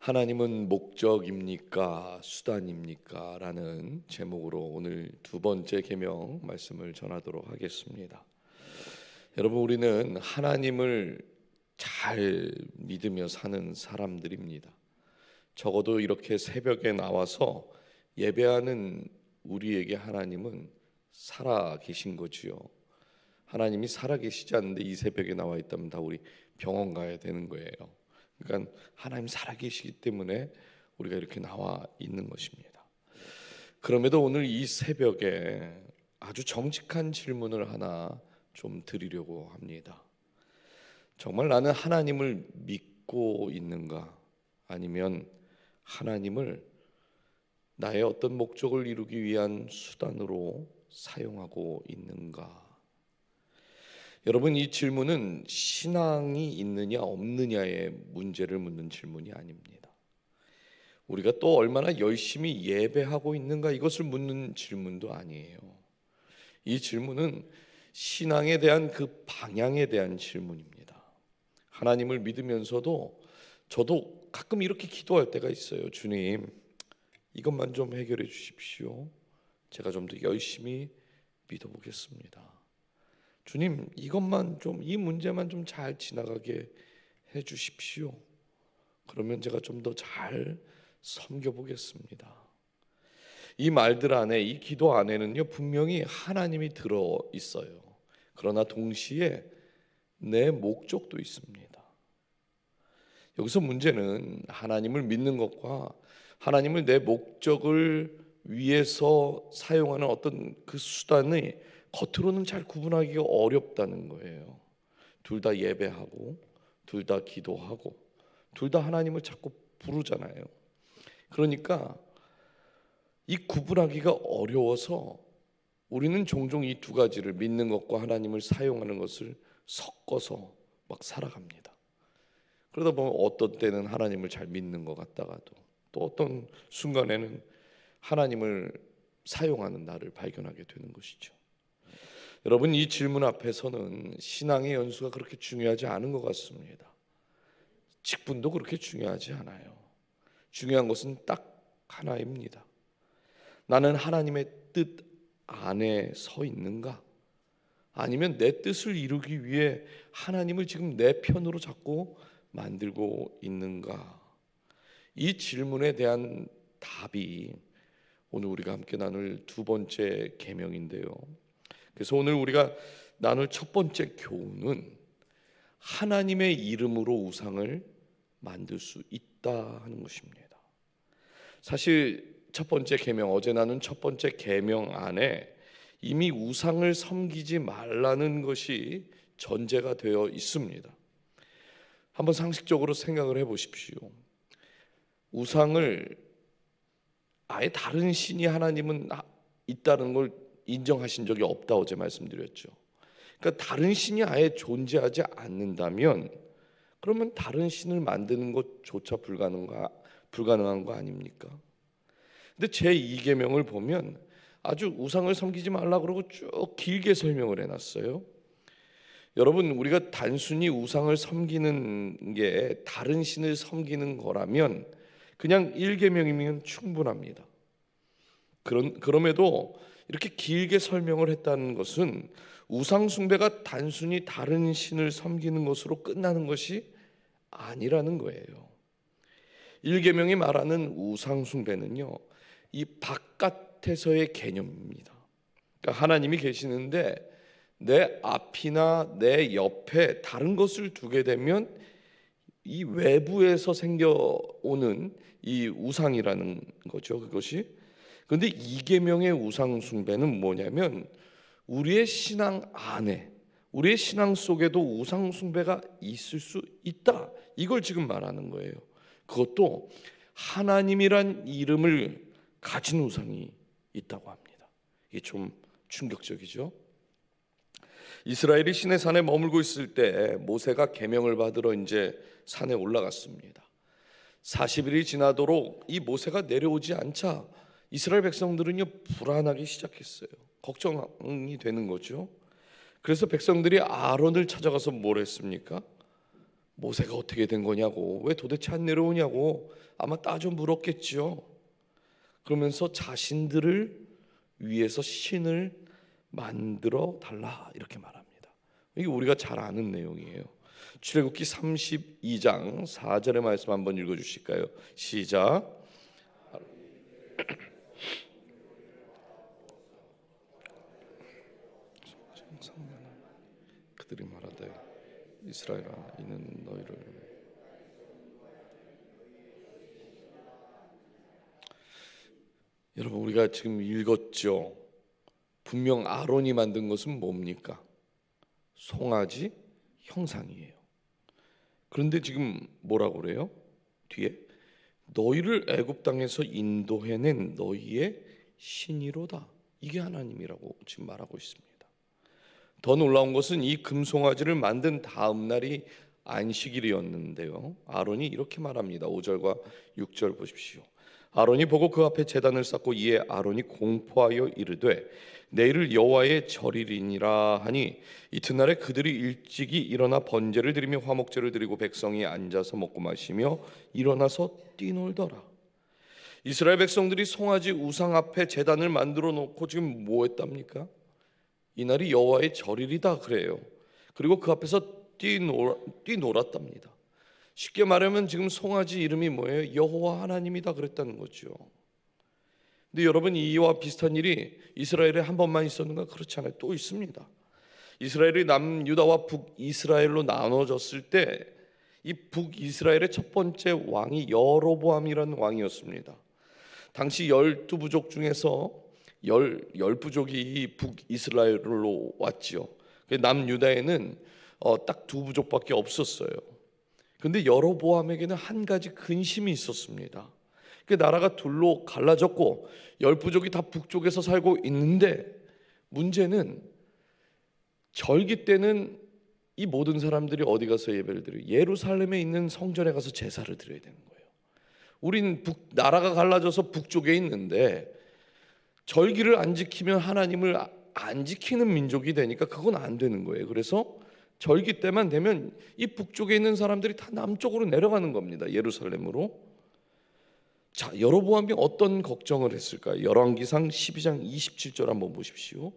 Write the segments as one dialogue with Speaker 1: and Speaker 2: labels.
Speaker 1: 하나님은 목적입니까? 수단입니까? 라는 제목으로 오늘 두 번째 계명 말씀을 전하도록 하겠습니다. 여러분, 우리는 하나님을 잘 믿으며 사는 사람들입니다. 적어도 이렇게 새벽에 나와서 예배하는 우리에게 하나님은 살아 계신 거지요. 하나님이 살아 계시지 않는데 이 새벽에 나와 있다면 다 우리 병원 가야 되는 거예요. 그러니까 하나님 살아계시기 때문에 우리가 이렇게 나와 있는 것입니다. 그럼에도 오늘 이 새벽에 아주 정직한 질문을 하나 좀 드리려고 합니다. 정말 나는 하나님을 믿고 있는가? 아니면 하나님을 나의 어떤 목적을 이루기 위한 수단으로 사용하고 있는가? 여러분, 이 질문은 신앙이 있느냐 없느냐의 문제를 묻는 질문이 아닙니다. 우리가 또 얼마나 열심히 예배하고 있는가 이것을 묻는 질문도 아니에요. 이 질문은 신앙에 대한 그 방향에 대한 질문입니다. 하나님을 믿으면서도 저도 가끔 이렇게 기도할 때가 있어요. 주님, 이것만 좀 해결해 주십시오. 제가 좀 더 열심히 믿어보겠습니다. 주님, 이것만 좀, 이 문제만 좀 잘 지나가게 해 주십시오. 그러면 제가 좀 더 잘 섬겨보겠습니다. 이 말들 안에, 이 기도 안에는요, 분명히 하나님이 들어 있어요. 그러나 동시에 내 목적도 있습니다. 여기서 문제는 하나님을 믿는 것과 하나님을 내 목적을 위해서 사용하는 어떤 그 수단이 겉으로는 잘 구분하기가 어렵다는 거예요. 둘 다 예배하고 둘 다 기도하고 둘 다 하나님을 자꾸 부르잖아요. 그러니까 이 구분하기가 어려워서 우리는 종종 이 두 가지를 믿는 것과 하나님을 사용하는 것을 섞어서 막 살아갑니다. 그러다 보면 어떤 때는 하나님을 잘 믿는 것 같다가도 또 어떤 순간에는 하나님을 사용하는 나를 발견하게 되는 것이죠. 여러분, 이 질문 앞에서는 신앙의 연수가 그렇게 중요하지 않은 것 같습니다. 직분도 그렇게 중요하지 않아요. 중요한 것은 딱 하나입니다. 나는 하나님의 뜻 안에 서 있는가? 아니면 내 뜻을 이루기 위해 하나님을 지금 내 편으로 자꾸 만들고 있는가? 이 질문에 대한 답이 오늘 우리가 함께 나눌 두 번째 계명인데요. 그래서 오늘 우리가 나눌 첫 번째 교훈은 하나님의 이름으로 우상을 만들 수 있다 하는 것입니다. 사실 첫 번째 계명, 어제 나눈 첫 번째 계명 안에 이미 우상을 섬기지 말라는 것이 전제가 되어 있습니다. 한번 상식적으로 생각을 해보십시오. 우상을 아예 다른 신이 하나님은 있다는 걸 인정하신 적이 없다 어제 말씀드렸죠. 그러니까 다른 신이 아예 존재하지 않는다면 그러면 다른 신을 만드는 것조차 불가능한 거 아닙니까? 근데 제2계명을 보면 아주 우상을 섬기지 말라 그러고 쭉 길게 설명을 해놨어요. 여러분, 우리가 단순히 우상을 섬기는 게 다른 신을 섬기는 거라면 그냥 1계명이면 충분합니다. 그럼에도 이렇게 길게 설명을 했다는 것은 우상 숭배가 단순히 다른 신을 섬기는 것으로 끝나는 것이 아니라는 거예요. 1계명이 말하는 우상 숭배는요, 이 바깥에서의 개념입니다. 그러니까 하나님이 계시는데 내 앞이나 내 옆에 다른 것을 두게 되면 이 외부에서 생겨오는 이 우상이라는 거죠. 그것이. 그런데 2계명의 우상 숭배는 뭐냐면 우리의 신앙 안에, 우리의 신앙 속에도 우상 숭배가 있을 수 있다. 이걸 지금 말하는 거예요. 그것도 하나님이란 이름을 가진 우상이 있다고 합니다. 이게 좀 충격적이죠. 이스라엘이 시내 산에 머물고 있을 때 모세가 계명을 받으러 이제 산에 올라갔습니다. 40일이 지나도록 이 모세가 내려오지 않자 이스라엘 백성들은요 불안하기 시작했어요. 걱정이 되는 거죠. 그래서 백성들이 아론을 찾아가서 뭘 했습니까? 모세가 어떻게 된 거냐고, 왜 도대체 안 내려오냐고 아마 따져 물었겠죠. 그러면서 자신들을 위해서 신을 만들어 달라 이렇게 말합니다. 이게 우리가 잘 아는 내용이에요. 출애굽기 32장 4절의 말씀 한번 읽어 주실까요? 시작. 그들이 말하되 이스라엘아 이는 너희를. 여러분 우리가 지금 읽었죠. 분명 아론이 만든 것은 뭡니까? 송아지 형상이에요. 그런데 지금 뭐라고 그래요? 뒤에 너희를 애굽 땅에서 인도해낸 너희의 신이로다. 이게 하나님이라고 지금 말하고 있습니다. 더 놀라운 것은 이 금송아지를 만든 다음 날이 안식일이었는데요. 아론이 이렇게 말합니다. 5절과 6절 보십시오. 아론이 보고 그 앞에 제단을 쌓고 이에 아론이 공포하여 이르되 내일을 여호와의 절일이니라 하니 이튿날에 그들이 일찍이 일어나 번제를 드리며 화목제를 드리고 백성이 앉아서 먹고 마시며 일어나서 뛰놀더라. 이스라엘 백성들이 송아지 우상 앞에 제단을 만들어 놓고 지금 뭐 했답니까? 이날이 여호와의 절일이다 그래요. 그리고 그 앞에서 뛰놀았답니다. 쉽게 말하면 지금 송아지 이름이 뭐예요? 여호와 하나님이다 그랬다는 거죠. 근데 여러분 이와 비슷한 일이 이스라엘에 한 번만 있었는가? 그렇지 않아요. 또 있습니다. 이스라엘이 남유다와 북이스라엘로 나눠졌을 때 이 북이스라엘의 첫 번째 왕이 여로보암이라는 왕이었습니다. 당시 12부족 중에서 10부족이 북이스라엘로 왔죠. 남유다에는 딱 2부족밖에 없었어요. 근데 여로보암에게는 한 가지 근심이 있었습니다. 그 나라가 둘로 갈라졌고 10부족이 다 북쪽에서 살고 있는데 문제는 절기 때는 이 모든 사람들이 어디 가서 예배를 드려요? 예루살렘에 있는 성전에 가서 제사를 드려야 되는 거예요. 우린 나라가 갈라져서 북쪽에 있는데 절기를 안 지키면 하나님을 안 지키는 민족이 되니까 그건 안 되는 거예요. 그래서 절기 때만 되면 이 북쪽에 있는 사람들이 다 남쪽으로 내려가는 겁니다. 예루살렘으로. 자, 여로보암이 어떤 걱정을 했을까요? 열왕기상 12장 27절 한번 보십시오.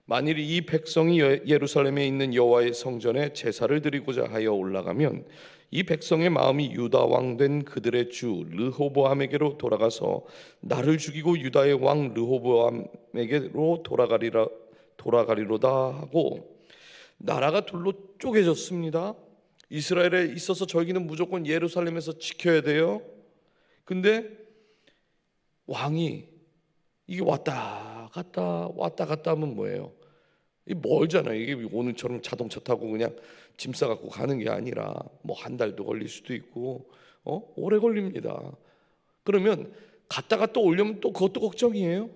Speaker 1: 만일 이 백성이 예루살렘에 있는 여호와의 성전에 제사를 드리고자 하여 올라가면 이 백성의 마음이 유다 왕 된 그들의 주 르호보암에게로 돌아가서 나를 죽이고 유다의 왕 르호보암에게로 돌아가리로다 하고 나라가 둘로 쪼개졌습니다. 이스라엘에 있어서 절기는 무조건 예루살렘에서 지켜야 돼요. 근데 왕이 이게 왔다 갔다 하면 뭐예요? 이 멀잖아요. 이게 오늘처럼 자동차 타고 그냥 짐 싸갖고 가는 게 아니라 뭐 한 달도 걸릴 수도 있고 오래 걸립니다. 그러면 갔다가 또 오려면 또 그것도 걱정이에요.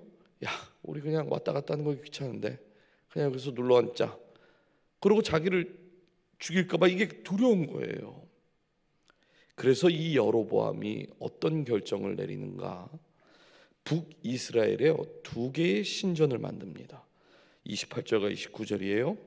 Speaker 1: 야, 우리 그냥 왔다 갔다 하는 거 귀찮은데 그냥 여기서 눌러 앉자. 그리고 자기를 죽일까봐 이게 두려운 거예요. 그래서 이 여로보암이 어떤 결정을 내리는가? 북이스라엘에 2개의 신전을 만듭니다. 28절과 29절이에요.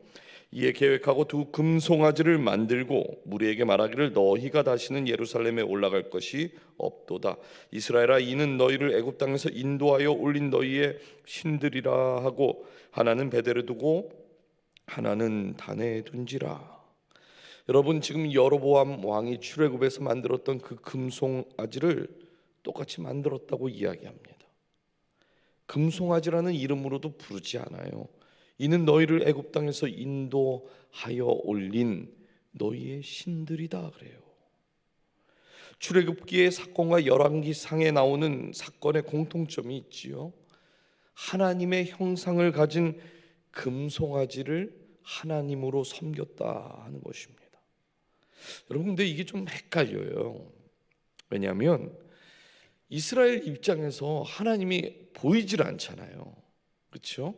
Speaker 1: 이에 계획하고 2 금송아지를 만들고 무리에게 말하기를 너희가 다시는 예루살렘에 올라갈 것이 없도다. 이스라엘아 이는 너희를 애굽 땅에서 인도하여 올린 너희의 신들이라 하고 하나는 베델에 두고 하나는 단에 둔지라. 여러분 지금 여로보암 왕이 출애굽에서 만들었던 그 금송아지를 똑같이 만들었다고 이야기합니다. 금송아지라는 이름으로도 부르지 않아요. 이는 너희를 애굽 땅에서 인도하여 올린 너희의 신들이다 그래요. 출애굽기의 사건과 열왕기상에 나오는 사건의 공통점이 있지요. 하나님의 형상을 가진 금송아지를 하나님으로 섬겼다 하는 것입니다. 여러분 근데 이게 좀 헷갈려요. 왜냐하면 이스라엘 입장에서 하나님이 보이질 않잖아요. 그렇죠?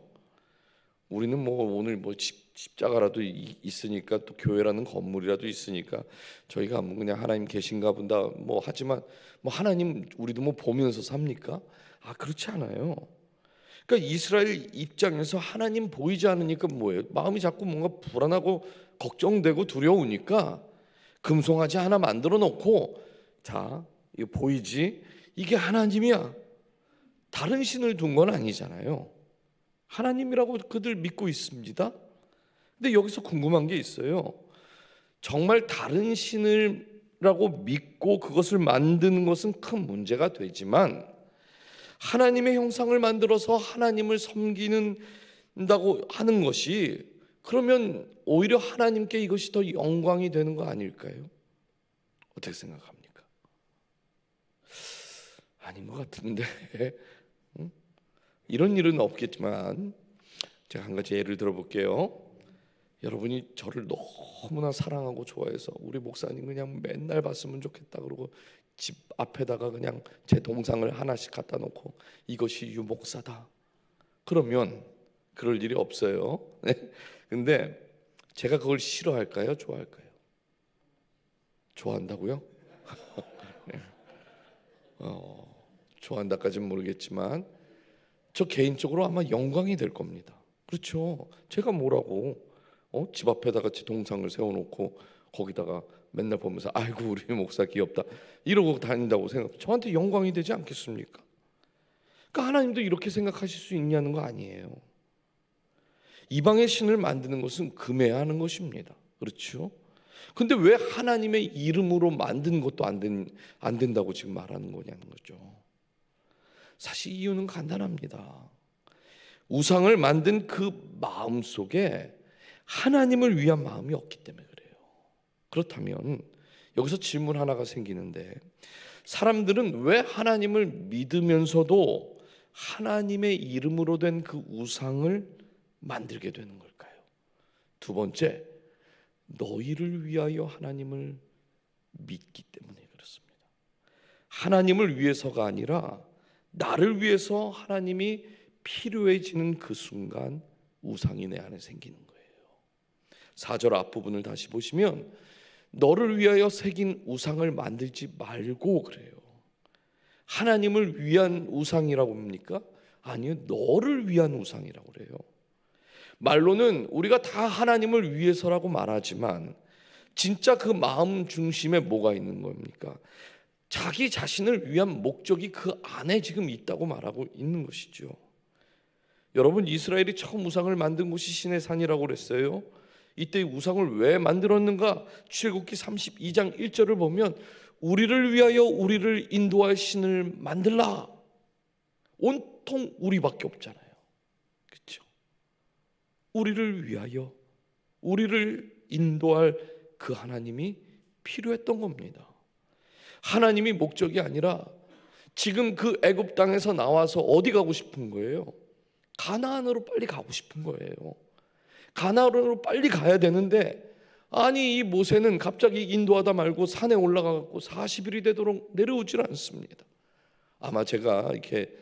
Speaker 1: 우리는 뭐 오늘 뭐 십자가라도 있으니까 또 교회라는 건물이라도 있으니까 저희가 뭐 그냥 하나님 계신가 본다 뭐 하지만 뭐 하나님 우리도 뭐 보면서 삽니까? 아 그렇지 않아요. 그러니까 이스라엘 입장에서 하나님 보이지 않으니까 뭐예요? 마음이 자꾸 뭔가 불안하고 걱정되고 두려우니까 금송아지 하나 만들어 놓고, 자, 이거 보이지? 이게 하나님이야. 다른 신을 둔 건 아니잖아요. 하나님이라고 그들 믿고 있습니다. 근데 여기서 궁금한 게 있어요. 정말 다른 신을라고 믿고 그것을 만드는 것은 큰 문제가 되지만, 하나님의 형상을 만들어서 하나님을 섬기는다고 하는 것이, 그러면 오히려 하나님께 이것이 더 영광이 되는 거 아닐까요? 어떻게 생각합니까? 아닌 것 같은데. 응? 이런 일은 없겠지만 제가 한 가지 예를 들어볼게요. 여러분이 저를 너무나 사랑하고 좋아해서 우리 목사님 그냥 맨날 봤으면 좋겠다 그러고 집 앞에다가 그냥 제 동상을 하나씩 갖다 놓고 이것이 유 목사다, 그러면 그럴 일이 없어요. 근데 제가 그걸 싫어할까요? 좋아할까요? 좋아한다고요? 네. 좋아한다까지는 모르겠지만 저 개인적으로 아마 영광이 될 겁니다. 그렇죠? 제가 뭐라고 집 앞에다가 제 동상을 세워놓고 거기다가 맨날 보면서 아이고 우리 목사 귀엽다 이러고 다닌다고 생각, 저한테 영광이 되지 않겠습니까? 그러니까 하나님도 이렇게 생각하실 수 있냐는 거 아니에요. 이방의 신을 만드는 것은 금해야 하는 것입니다. 그렇죠? 근데 왜 하나님의 이름으로 만든 것도 안 된다고 지금 말하는 거냐는 거죠. 사실 이유는 간단합니다. 우상을 만든 그 마음 속에 하나님을 위한 마음이 없기 때문에 그래요. 그렇다면 여기서 질문 하나가 생기는데, 사람들은 왜 하나님을 믿으면서도 하나님의 이름으로 된 그 우상을 만들게 되는 걸까요? 두 번째, 너희를 위하여 하나님을 믿기 때문에 그렇습니다. 하나님을 위해서가 아니라 나를 위해서 하나님이 필요해지는 그 순간 우상이 내 안에 생기는 거예요. 4절 앞부분을 다시 보시면 너를 위하여 새긴 우상을 만들지 말고 그래요. 하나님을 위한 우상이라고 합니까? 아니요, 너를 위한 우상이라고 그래요. 말로는 우리가 다 하나님을 위해서라고 말하지만 진짜 그 마음 중심에 뭐가 있는 겁니까? 자기 자신을 위한 목적이 그 안에 지금 있다고 말하고 있는 것이죠. 여러분, 이스라엘이 처음 우상을 만든 곳이 시내 산이라고 그랬어요. 이때 우상을 왜 만들었는가? 출애굽기 32장 1절을 보면 우리를 위하여 우리를 인도할 신을 만들라. 온통 우리밖에 없잖아요. 그렇죠? 우리를 위하여 우리를 인도할 그 하나님이 필요했던 겁니다. 하나님이 목적이 아니라 지금 그 애굽 땅에서 나와서 어디 가고 싶은 거예요? 가나안으로 빨리 가고 싶은 거예요. 가나안으로 빨리 가야 되는데, 아니 이 모세는 갑자기 인도하다 말고 산에 올라가고 40일이 되도록 내려오질 않습니다. 아마 제가 이렇게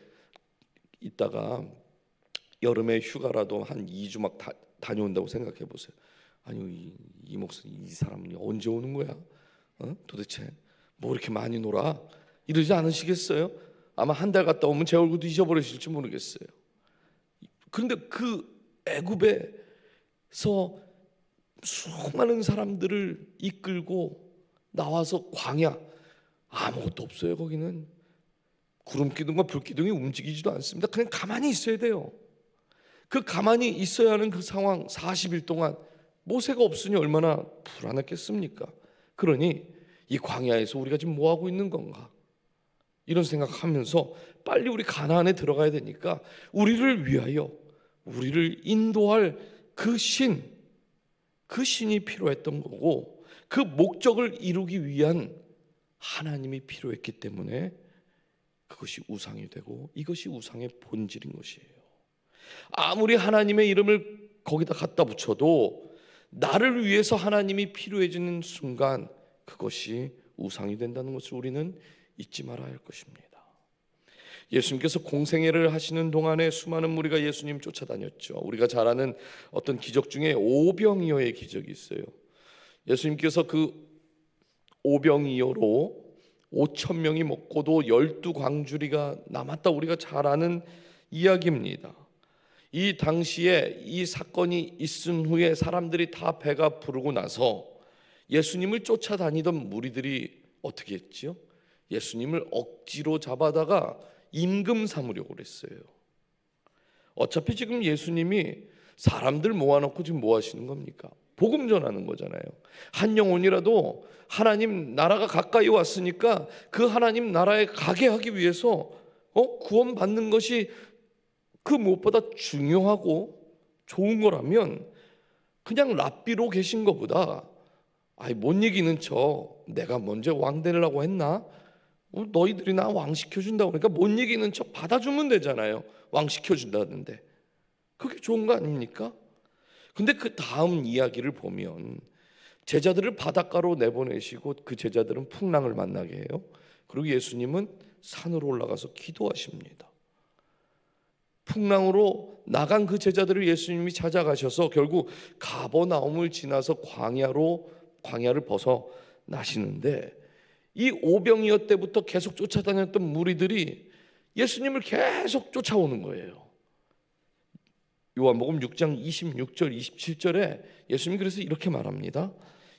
Speaker 1: 있다가 여름에 휴가라도 한 2주 막 다녀온다고 생각해 보세요. 아니 이 목사님, 이 사람이 언제 오는 거야? 도대체 뭐 이렇게 많이 놀아? 이러지 않으시겠어요? 아마 한 달 갔다 오면 제 얼굴도 잊어버리실지 모르겠어요. 그런데 그 애굽에서 수많은 사람들을 이끌고 나와서 광야, 아무것도 없어요. 거기는 구름 기둥과 불 기둥이 움직이지도 않습니다. 그냥 가만히 있어야 돼요. 그 가만히 있어야 하는 그 상황 40일 동안 모세가 없으니 얼마나 불안했겠습니까? 그러니 이 광야에서 우리가 지금 뭐 하고 있는 건가? 이런 생각하면서 빨리 우리 가나안에 들어가야 되니까 우리를 위하여 우리를 인도할 그 신이 필요했던 거고, 그 목적을 이루기 위한 하나님이 필요했기 때문에 그것이 우상이 되고 이것이 우상의 본질인 것이에요. 아무리 하나님의 이름을 거기다 갖다 붙여도 나를 위해서 하나님이 필요해지는 순간 그것이 우상이 된다는 것을 우리는 잊지 말아야 할 것입니다. 예수님께서 공생애를 하시는 동안에 수많은 무리가 예수님 쫓아다녔죠. 우리가 잘 아는 어떤 기적 중에 오병이어의 기적이 있어요. 예수님께서 그 오병이어로 5,000명이 먹고도 12광주리가 남았다, 우리가 잘 아는 이야기입니다. 이 당시에 이 사건이 있은 후에 사람들이 다 배가 부르고 나서 예수님을 쫓아다니던 무리들이 어떻게 했지요? 예수님을 억지로 잡아다가 임금 삼으려고 그랬어요. 어차피 지금 예수님이 사람들 모아놓고 지금 뭐 하시는 겁니까? 복음 전하는 거잖아요. 한 영혼이라도 하나님 나라가 가까이 왔으니까 그 하나님 나라에 가게 하기 위해서 구원 받는 것이 그 무엇보다 중요하고 좋은 거라면 그냥 랍비로 계신 것보다 못 이기는 척 내가 먼저 왕 되려고 했나? 너희들이 나 왕 시켜준다고 그러니까 못 이기는 척 받아주면 되잖아요. 왕 시켜준다는데 그게 좋은 거 아닙니까? 근데 그 다음 이야기를 보면 제자들을 바닷가로 내보내시고 그 제자들은 풍랑을 만나게 해요. 그리고 예수님은 산으로 올라가서 기도하십니다. 풍랑으로 나간 그 제자들을 예수님이 찾아가셔서 결국 가버나움을 지나서 광야를 벗어나시는데 이 오병이어 때부터 계속 쫓아다녔던 무리들이 예수님을 계속 쫓아오는 거예요. 요한복음 6장 26절 27절에 예수님이 그래서 이렇게 말합니다.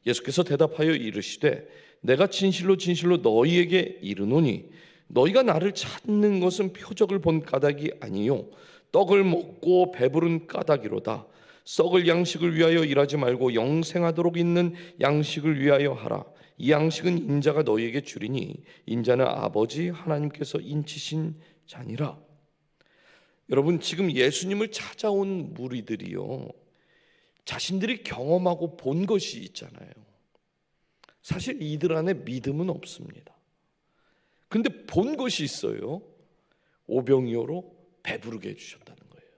Speaker 1: 예수께서 대답하여 이르시되 내가 진실로 진실로 너희에게 이르노니 너희가 나를 찾는 것은 표적을 본 까닭이 아니요 떡을 먹고 배부른 까닭이로다. 썩을 양식을 위하여 일하지 말고 영생하도록 있는 양식을 위하여 하라. 이 양식은 인자가 너희에게 주리니 인자는 아버지 하나님께서 인치신 자니라. 여러분, 지금 예수님을 찾아온 무리들이요, 자신들이 경험하고 본 것이 있잖아요. 사실 이들 안에 믿음은 없습니다. 근데 본 것이 있어요. 오병이어로 배부르게 해주셨다는 거예요.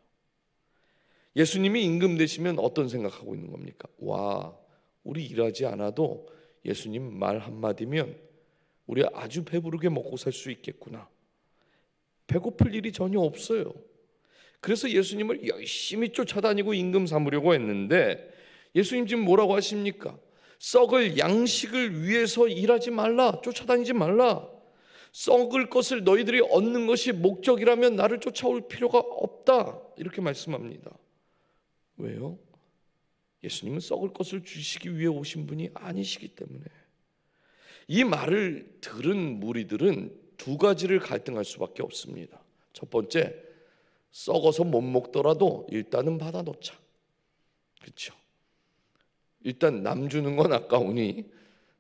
Speaker 1: 예수님이 임금 되시면 어떤 생각하고 있는 겁니까? 와, 우리 일하지 않아도 예수님 말 한마디면 우리 아주 배부르게 먹고 살 수 있겠구나. 배고플 일이 전혀 없어요. 그래서 예수님을 열심히 쫓아다니고 임금 삼으려고 했는데 예수님 지금 뭐라고 하십니까? 썩을 양식을 위해서 일하지 말라, 쫓아다니지 말라. 썩을 것을 너희들이 얻는 것이 목적이라면 나를 쫓아올 필요가 없다, 이렇게 말씀합니다. 왜요? 예수님은 썩을 것을 주시기 위해 오신 분이 아니시기 때문에. 이 말을 들은 무리들은 두 가지를 갈등할 수밖에 없습니다. 첫 번째, 썩어서 못 먹더라도 일단은 받아놓자. 그렇죠? 일단 남 주는 건 아까우니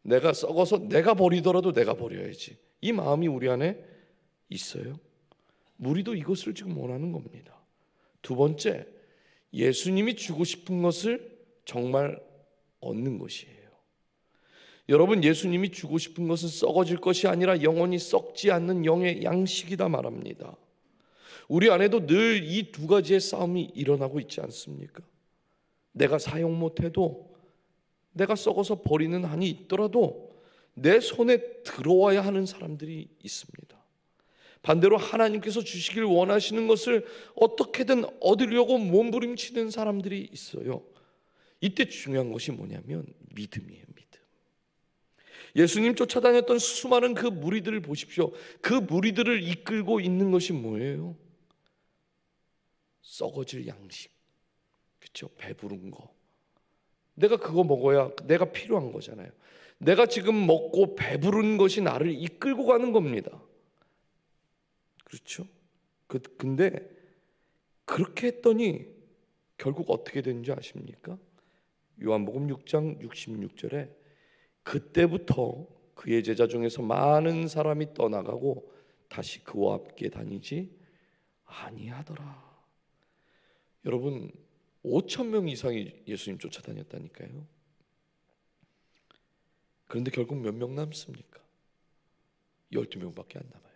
Speaker 1: 내가 썩어서 내가 버리더라도 내가 버려야지. 이 마음이 우리 안에 있어요. 무리도 이것을 지금 원하는 겁니다. 두 번째, 예수님이 주고 싶은 것을 정말 얻는 것이에요. 여러분, 예수님이 주고 싶은 것은 썩어질 것이 아니라 영원히 썩지 않는 영의 양식이다 말합니다. 우리 안에도 늘 이 두 가지의 싸움이 일어나고 있지 않습니까? 내가 사용 못해도, 내가 썩어서 버리는 한이 있더라도 내 손에 들어와야 하는 사람들이 있습니다. 반대로 하나님께서 주시길 원하시는 것을 어떻게든 얻으려고 몸부림치는 사람들이 있어요. 이때 중요한 것이 뭐냐면 믿음이에요. 믿음. 예수님 쫓아다녔던 수많은 그 무리들을 보십시오. 그 무리들을 이끌고 있는 것이 뭐예요? 썩어질 양식, 그렇죠? 배부른 거. 내가 그거 먹어야 내가 필요한 거잖아요. 내가 지금 먹고 배부른 것이 나를 이끌고 가는 겁니다. 그렇죠? 근데 그렇게 했더니 결국 어떻게 된지 아십니까? 요한복음 6장 66절에 그때부터 그의 제자 중에서 많은 사람이 떠나가고 다시 그와 함께 다니지 아니하더라. 여러분, 5,000명 이상이 예수님 쫓아다녔다니까요. 그런데 결국 몇 명 남습니까? 12명밖에 안 남아요.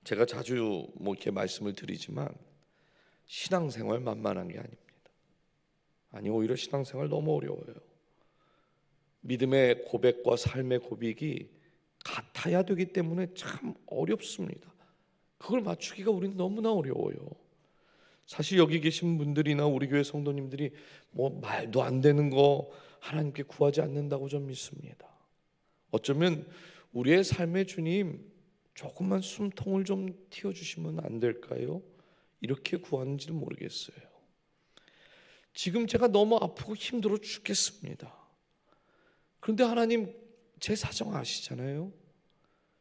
Speaker 1: 제가 자주 이렇게 말씀을 드리지만 신앙생활 만만한 게 아닙니다. 아니, 오히려 신앙생활 너무 어려워요. 믿음의 고백과 삶의 고백이 같아야 되기 때문에 참 어렵습니다. 그걸 맞추기가 우리는 너무나 어려워요. 사실 여기 계신 분들이나 우리 교회 성도님들이 말도 안 되는 거 하나님께 구하지 않는다고 좀 믿습니다. 어쩌면 우리의 삶의 주님, 조금만 숨통을 좀 틔워주시면 안 될까요? 이렇게 구하는지도 모르겠어요. 지금 제가 너무 아프고 힘들어 죽겠습니다. 그런데 하나님 제 사정 아시잖아요.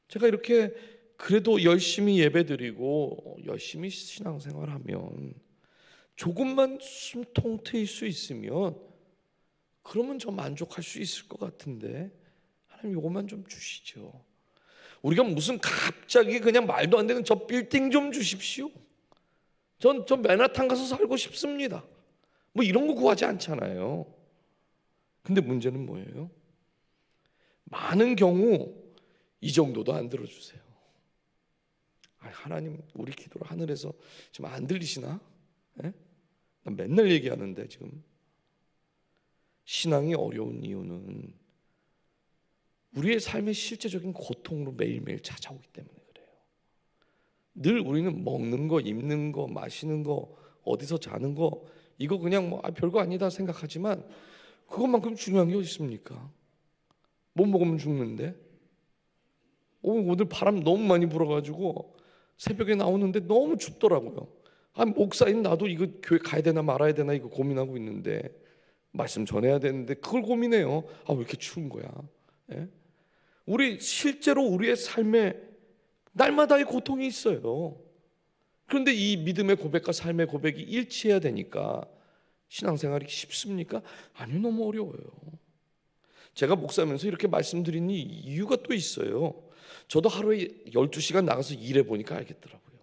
Speaker 1: 제가 이렇게 그래도 열심히 예배드리고 열심히 신앙생활하면 조금만 숨통 트일 수 있으면 그러면 저 만족할 수 있을 것 같은데 하나님 이것만 좀 주시죠. 우리가 무슨 갑자기 그냥 말도 안 되는 저 빌딩 좀 주십시오. 전 맨하탄 가서 살고 싶습니다. 뭐 이런 거 구하지 않잖아요. 근데 문제는 뭐예요? 많은 경우 이 정도도 안 들어주세요. 하나님 우리 기도를 하늘에서 지금 안 들리시나? 예? 난 맨날 얘기하는데 지금 신앙이 어려운 이유는 우리의 삶의 실제적인 고통으로 매일매일 찾아오기 때문에 그래요. 늘 우리는 먹는 거, 입는 거, 마시는 거, 어디서 자는 거 이거 그냥 뭐 별거 아니다 생각하지만 그것만큼 중요한 게 어디 있습니까? 못 먹으면 죽는데 오늘 바람 너무 많이 불어가지고 새벽에 나오는데 너무 춥더라고요. 목사인 나도 이거 교회 가야 되나 말아야 되나 이거 고민하고 있는데 말씀 전해야 되는데 그걸 고민해요. 왜 이렇게 추운 거야? 예? 우리 실제로 우리의 삶에 날마다의 고통이 있어요. 그런데 이 믿음의 고백과 삶의 고백이 일치해야 되니까 신앙생활이 쉽습니까? 아니요, 너무 어려워요. 제가 목사면서 이렇게 말씀드린 이유가 또 있어요. 저도 하루에 12시간 나가서 일해 보니까 알겠더라고요.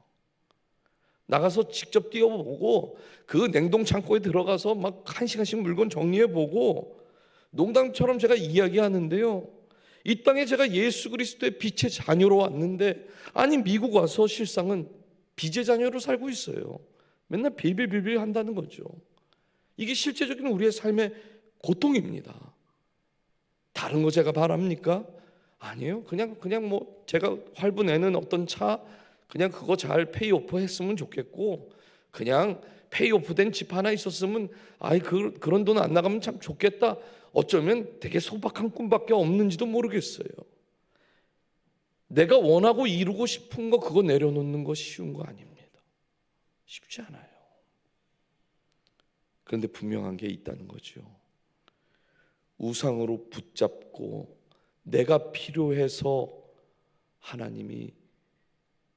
Speaker 1: 나가서 직접 뛰어보고 그 냉동 창고에 들어가서 막 1시간씩 물건 정리해보고 농담처럼 제가 이야기하는데요. 이 땅에 제가 예수 그리스도의 빛의 자녀로 왔는데 아니 미국 와서 실상은 빚의 자녀로 살고 있어요. 맨날 빌빌빌빌 한다는 거죠. 이게 실제적인 우리의 삶의 고통입니다. 다른 거 제가 바랍니까? 아니에요. 그냥 뭐 제가 활부 내는 어떤 차 그냥 그거 잘 페이오프 했으면 좋겠고 그냥 페이오프 된 집 하나 있었으면 그런 돈 안 나가면 참 좋겠다. 어쩌면 되게 소박한 꿈밖에 없는지도 모르겠어요. 내가 원하고 이루고 싶은 거 그거 내려놓는 거 쉬운 거 아닙니다. 쉽지 않아요. 그런데 분명한 게 있다는 거죠. 우상으로 붙잡고 내가 필요해서 하나님이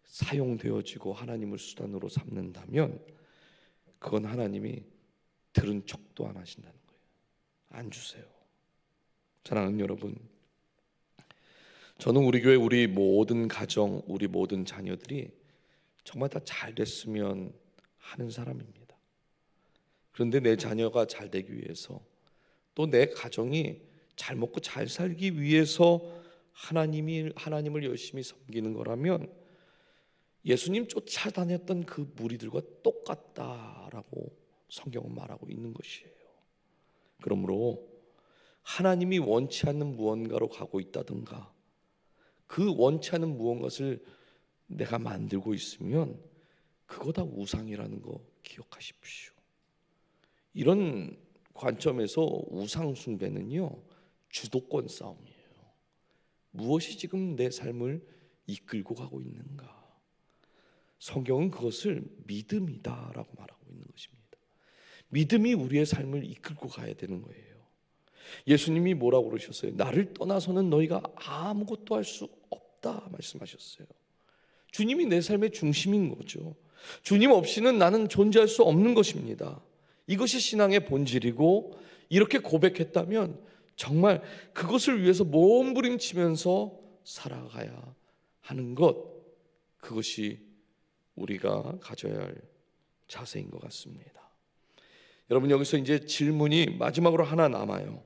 Speaker 1: 사용되어지고 하나님을 수단으로 삼는다면 그건 하나님이 들은 척도 안 하신다는 거예요. 안 주세요. 사랑하는 여러분, 저는 우리 교회 우리 모든 가정, 우리 모든 자녀들이 정말 다 잘 됐으면 하는 사람입니다. 그런데 내 자녀가 잘 되기 위해서 또 내 가정이 잘 먹고 잘 살기 위해서 하나님을 열심히 섬기는 거라면 예수님 쫓아다녔던 그 무리들과 똑같다라고 성경은 말하고 있는 것이에요. 그러므로 하나님이 원치 않는 무언가로 가고 있다든가 그 원치 않는 무언가를 내가 만들고 있으면 그거 다 우상이라는 거 기억하십시오. 이런 관점에서 우상 숭배는요 주도권 싸움이에요. 무엇이 지금 내 삶을 이끌고 가고 있는가? 성경은 그것을 믿음이다라고 말하고 있는 것입니다. 믿음이 우리의 삶을 이끌고 가야 되는 거예요. 예수님이 뭐라고 그러셨어요? 나를 떠나서는 너희가 아무것도 할 수 없다 말씀하셨어요. 주님이 내 삶의 중심인 거죠. 주님 없이는 나는 존재할 수 없는 것입니다. 이것이 신앙의 본질이고 이렇게 고백했다면 정말 그것을 위해서 몸부림치면서 살아가야 하는 것, 그것이 우리가 가져야 할 자세인 것 같습니다. 여러분, 여기서 이제 질문이 마지막으로 하나 남아요.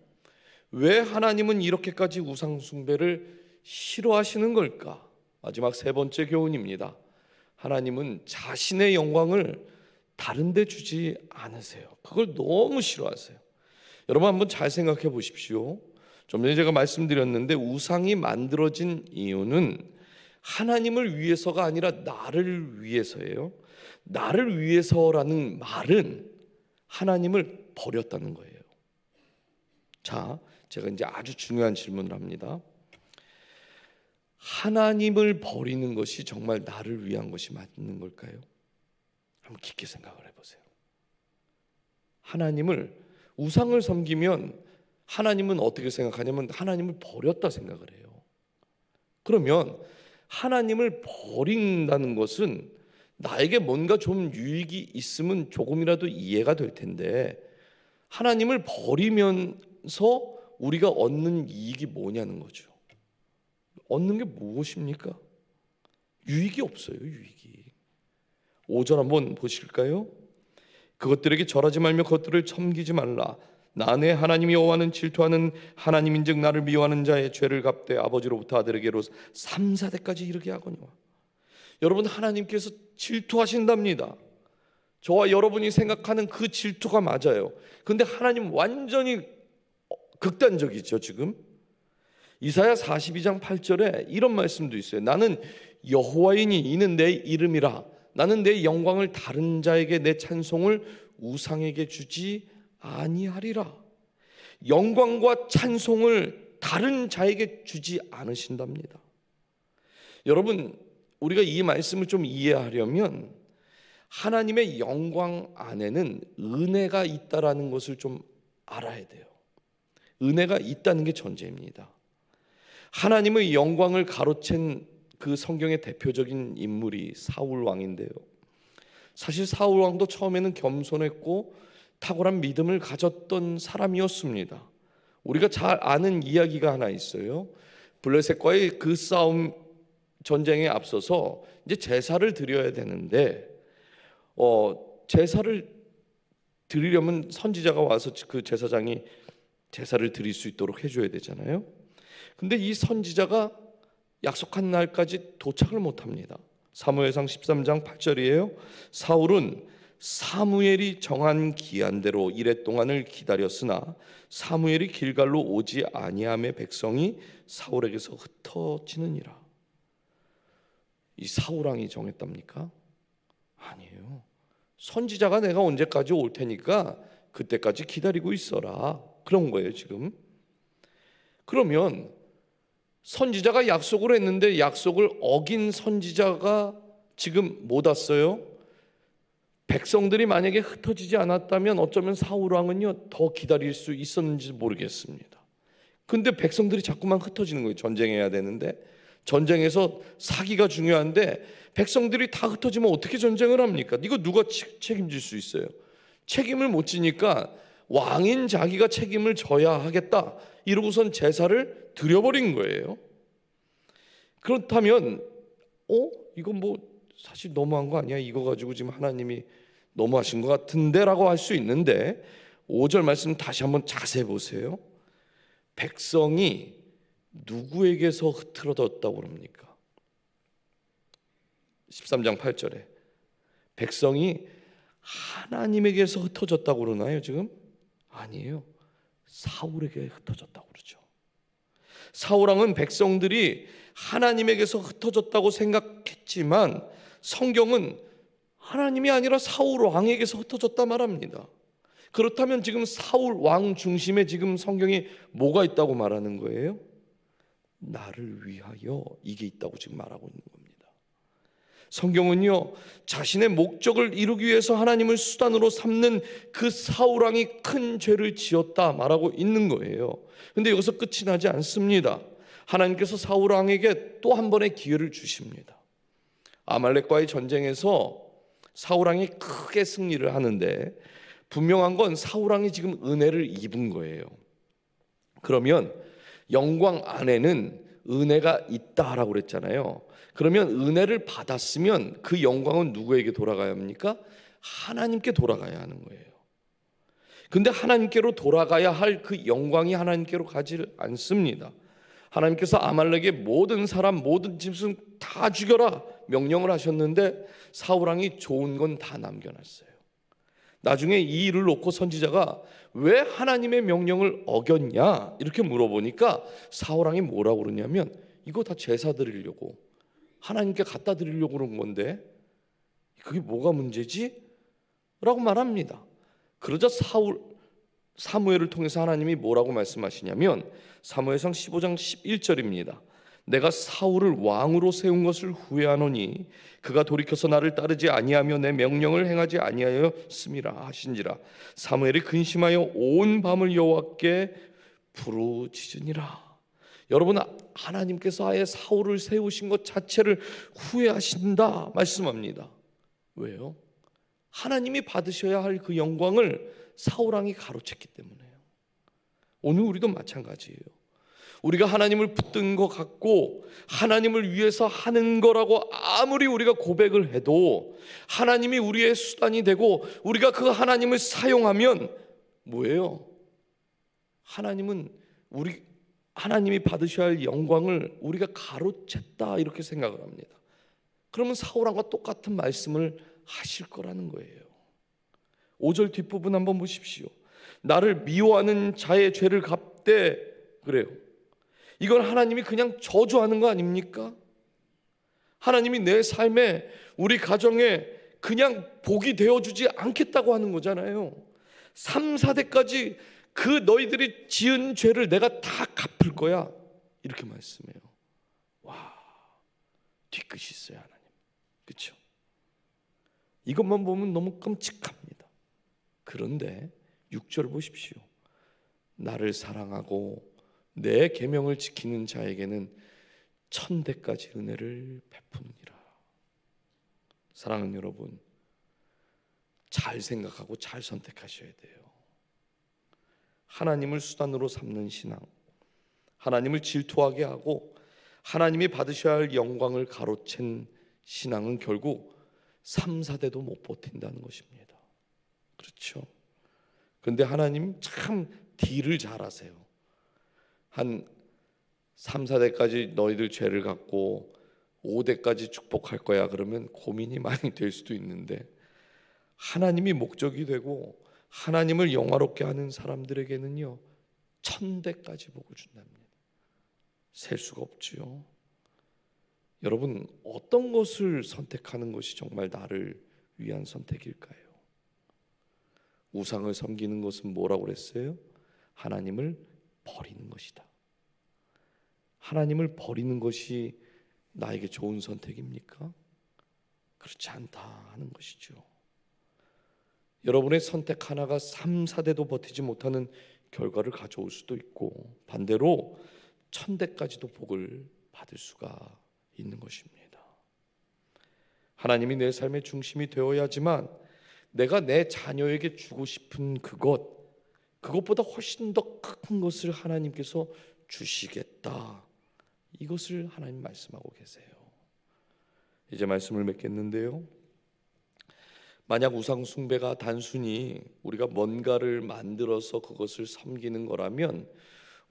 Speaker 1: 왜 하나님은 이렇게까지 우상 숭배를 싫어하시는 걸까? 마지막 세 번째 교훈입니다. 하나님은 자신의 영광을 다른 데 주지 않으세요. 그걸 너무 싫어하세요. 여러분 한번 잘 생각해 보십시오. 좀 전에 제가 말씀드렸는데 우상이 만들어진 이유는 하나님을 위해서가 아니라 나를 위해서예요. 나를 위해서라는 말은 하나님을 버렸다는 거예요. 자, 제가 이제 아주 중요한 질문을 합니다. 하나님을 버리는 것이 정말 나를 위한 것이 맞는 걸까요? 한번 깊게 생각을 해보세요. 하나님을 우상을 섬기면 하나님은 어떻게 생각하냐면 하나님을 버렸다 생각을 해요. 그러면 하나님을 버린다는 것은 나에게 뭔가 좀 유익이 있으면 조금이라도 이해가 될 텐데 하나님을 버리면서 우리가 얻는 이익이 뭐냐는 거죠. 얻는 게 무엇입니까? 유익이 없어요. 유익이. 5절 한번 보실까요? 그것들에게 절하지 말며 그것들을 섬기지 말라. 나 내 하나님 여호와는 질투하는 하나님인즉 나를 미워하는 자의 죄를 갚되 아버지로부터 아들에게로 3, 4대까지 이르게 하거니와. 여러분, 하나님께서 질투하신답니다. 저와 여러분이 생각하는 그 질투가 맞아요. 근데 하나님 완전히 극단적이죠. 지금 이사야 42장 8절에 이런 말씀도 있어요. 나는 여호와이니 이는 내 이름이라. 나는 내 영광을 다른 자에게 내 찬송을 우상에게 주지 아니하리라. 영광과 찬송을 다른 자에게 주지 않으신답니다. 여러분, 우리가 이 말씀을 좀 이해하려면 하나님의 영광 안에는 은혜가 있다라는 것을 좀 알아야 돼요. 은혜가 있다는 게 전제입니다. 하나님의 영광을 가로챈 그 성경의 대표적인 인물이 사울 왕인데요. 사실 사울 왕도 처음에는 겸손했고 탁월한 믿음을 가졌던 사람이었습니다. 우리가 잘 아는 이야기가 하나 있어요. 블레셋과의 그 싸움 전쟁에 앞서서 이제 제사를 드려야 되는데 제사를 드리려면 선지자가 와서 그 제사장이 제사를 드릴 수 있도록 해줘야 되잖아요. 근데 이 선지자가 약속한 날까지 도착을 못합니다. 사무엘상 13장 8절이에요. 사울은 사무엘이 정한 기한대로 이레 동안을 기다렸으나 사무엘이 길갈로 오지 아니함에 백성이 사울에게서 흩어지느니라. 이 사울 왕이 정했답니까? 아니에요. 선지자가 내가 언제까지 올 테니까 그때까지 기다리고 있어라. 그런 거예요 지금. 그러면 선지자가 약속을 했는데 약속을 어긴 선지자가 지금 못 왔어요. 백성들이 만약에 흩어지지 않았다면 어쩌면 사울 왕은요 더 기다릴 수 있었는지 모르겠습니다. 근데 백성들이 자꾸만 흩어지는 거예요. 전쟁해야 되는데, 전쟁에서 사기가 중요한데 백성들이 다 흩어지면 어떻게 전쟁을 합니까? 이거 누가 책임질 수 있어요? 책임을 못 지니까 왕인 자기가 책임을 져야 하겠다 이러고선 제사를 드려버린 거예요. 그렇다면 이건 뭐 사실 너무한 거 아니야? 이거 가지고 지금 하나님이 너무하신 것 같은데 라고 할 수 있는데 5절 말씀 다시 한번 자세히 보세요. 백성이 누구에게서 흐트러졌다고 그럽니까? 13장 8절에 백성이 하나님에게서 흩어졌다고 그러나요 지금? 아니에요. 사울에게 흩어졌다고 그러죠. 사울왕은 백성들이 하나님에게서 흩어졌다고 생각했지만 성경은 하나님이 아니라 사울 왕에게서 흩어졌다 말합니다. 그렇다면 지금 사울 왕 중심에 지금 성경이 뭐가 있다고 말하는 거예요? 나를 위하여 이게 있다고 지금 말하고 있는 겁니다. 성경은요 자신의 목적을 이루기 위해서 하나님을 수단으로 삼는 그 사울 왕이 큰 죄를 지었다 말하고 있는 거예요. 근데 여기서 끝이 나지 않습니다. 하나님께서 사울 왕에게 또 한 번의 기회를 주십니다. 아말렉과의 전쟁에서 사울 왕이 크게 승리를 하는데 분명한 건 사울 왕이 지금 은혜를 입은 거예요. 그러면 영광 안에는 은혜가 있다라고 그랬잖아요. 그러면 은혜를 받았으면 그 영광은 누구에게 돌아가야 합니까? 하나님께 돌아가야 하는 거예요. 근데 하나님께로 돌아가야 할 그 영광이 하나님께로 가지 않습니다. 하나님께서 아말렉의 모든 사람 모든 짐승 다 죽여라 명령을 하셨는데 사울 왕이 좋은 건 다 남겨놨어요. 나중에 이 일을 놓고 선지자가 왜 하나님의 명령을 어겼냐 이렇게 물어보니까 사울 왕이 뭐라고 그러냐면 이거 다 제사 드리려고 하나님께 갖다 드리려고 그런 건데 그게 뭐가 문제지? 라고 말합니다. 그러자 사무엘을 통해서 하나님이 뭐라고 말씀하시냐면 사무엘상 15장 11절입니다. 내가 사울을 왕으로 세운 것을 후회하노니 그가 돌이켜서 나를 따르지 아니하며 내 명령을 행하지 아니하였음이라 하신지라. 사무엘이 근심하여 온 밤을 여호와께 부르짖으니라. 여러분, 하나님께서 아예 사울을 세우신 것 자체를 후회하신다 말씀합니다. 왜요? 하나님이 받으셔야 할 그 영광을 사울 왕이 가로챘기 때문에요. 오늘 우리도 마찬가지예요. 우리가 하나님을 붙든 것 같고 하나님을 위해서 하는 거라고 아무리 우리가 고백을 해도 하나님이 우리의 수단이 되고 우리가 그 하나님을 사용하면 뭐예요? 하나님이 받으셔야 할 영광을 우리가 가로챘다 이렇게 생각을 합니다. 그러면 사울왕과 똑같은 말씀을 하실 거라는 거예요. 5절 뒷부분 한번 보십시오. 나를 미워하는 자의 죄를 갚되, 그래요. 이건 하나님이 그냥 저주하는 거 아닙니까? 하나님이 내 삶에, 우리 가정에 그냥 복이 되어주지 않겠다고 하는 거잖아요. 3, 4대까지 그 너희들이 지은 죄를 내가 다 갚을 거야, 이렇게 말씀해요. 와, 뒤끝이 있어요 하나님. 그렇죠? 이것만 보면 너무 끔찍합니다. 그런데 6절 보십시오. 나를 사랑하고 내 계명을 지키는 자에게는 1000대까지 은혜를 베푸느니라. 사랑하는 여러분, 잘 생각하고 잘 선택하셔야 돼요. 하나님을 수단으로 삼는 신앙, 하나님을 질투하게 하고 하나님이 받으셔야 할 영광을 가로챈 신앙은 결국 3, 4대도 못 버틴다는 것입니다. 그렇죠? 그런데 하나님 참 딜을 잘하세요. 한 3, 4대까지 너희들 죄를 갚고 5대까지 축복할 거야 그러면 고민이 많이 될 수도 있는데, 하나님이 목적이 되고 하나님을 영화롭게 하는 사람들에게는요 1000대까지 복을 준답니다. 셀 수가 없지요. 여러분, 어떤 것을 선택하는 것이 정말 나를 위한 선택일까요? 우상을 섬기는 것은 뭐라고 그랬어요? 하나님을 버리는 것이다. 하나님을 버리는 것이 나에게 좋은 선택입니까? 그렇지 않다 하는 것이죠. 여러분의 선택 하나가 3, 4대도 버티지 못하는 결과를 가져올 수도 있고, 반대로 1000대까지도 복을 받을 수가 있는 것입니다. 하나님이 내 삶의 중심이 되어야지만 내가 내 자녀에게 주고 싶은 그것보다 훨씬 더 큰 것을 하나님께서 주시겠다, 이것을 하나님 말씀하고 계세요. 이제 말씀을 맺겠는데요, 만약 우상 숭배가 단순히 우리가 뭔가를 만들어서 그것을 섬기는 거라면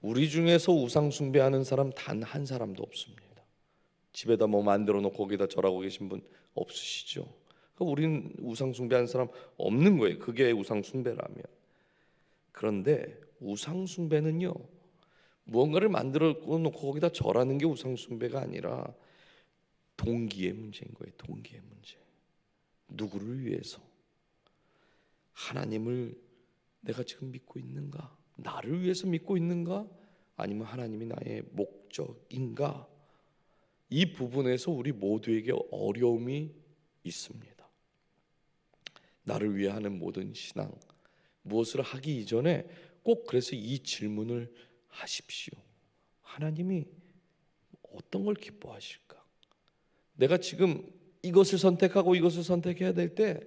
Speaker 1: 우리 중에서 우상 숭배하는 사람 단 한 사람도 없습니다. 집에다 뭐 만들어 놓고 거기다 절하고 계신 분 없으시죠? 우리는 우상 숭배하는 사람 없는 거예요. 그게 우상 숭배라면. 그런데 우상 숭배는요, 무언가를 만들어 놓고 거기다 절하는 게 우상 숭배가 아니라 동기의 문제인 거예요. 동기의 문제. 누구를 위해서? 하나님을 내가 지금 믿고 있는가? 나를 위해서 믿고 있는가? 아니면 하나님이 나의 목적인가? 이 부분에서 우리 모두에게 어려움이 있습니다. 나를 위해 하는 모든 신앙, 무엇을 하기 이전에 꼭 그래서 이 질문을 하십시오. 하나님이 어떤 걸 기뻐하실까? 내가 지금 이것을 선택하고 이것을 선택해야 될 때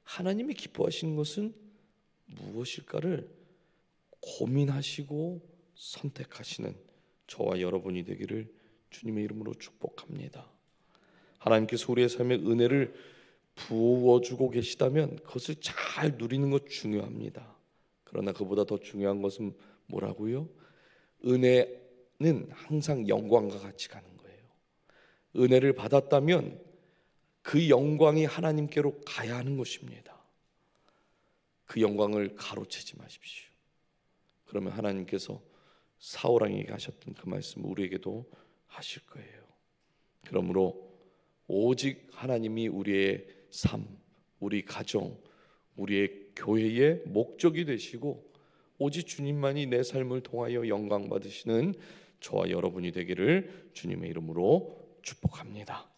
Speaker 1: 하나님이 기뻐하시는 것은 무엇일까를 고민하시고 선택하시는 저와 여러분이 되기를 주님의 이름으로 축복합니다. 하나님께서 우리의 삶에 은혜를 부어주고 계시다면 그것을 잘 누리는 것 중요합니다. 그러나 그보다 더 중요한 것은 뭐라고요? 은혜는 항상 영광과 같이 가는 거예요. 은혜를 받았다면 그 영광이 하나님께로 가야 하는 것입니다. 그 영광을 가로채지 마십시오. 그러면 하나님께서 사울왕에게 하셨던 그 말씀 우리에게도 하실 거예요. 그러므로 오직 하나님이 우리의 삶, 우리 가정, 우리의 교회의 목적이 되시고 오직 주님만이 내 삶을 통하여 영광 받으시는 저와 여러분이 되기를 주님의 이름으로 축복합니다.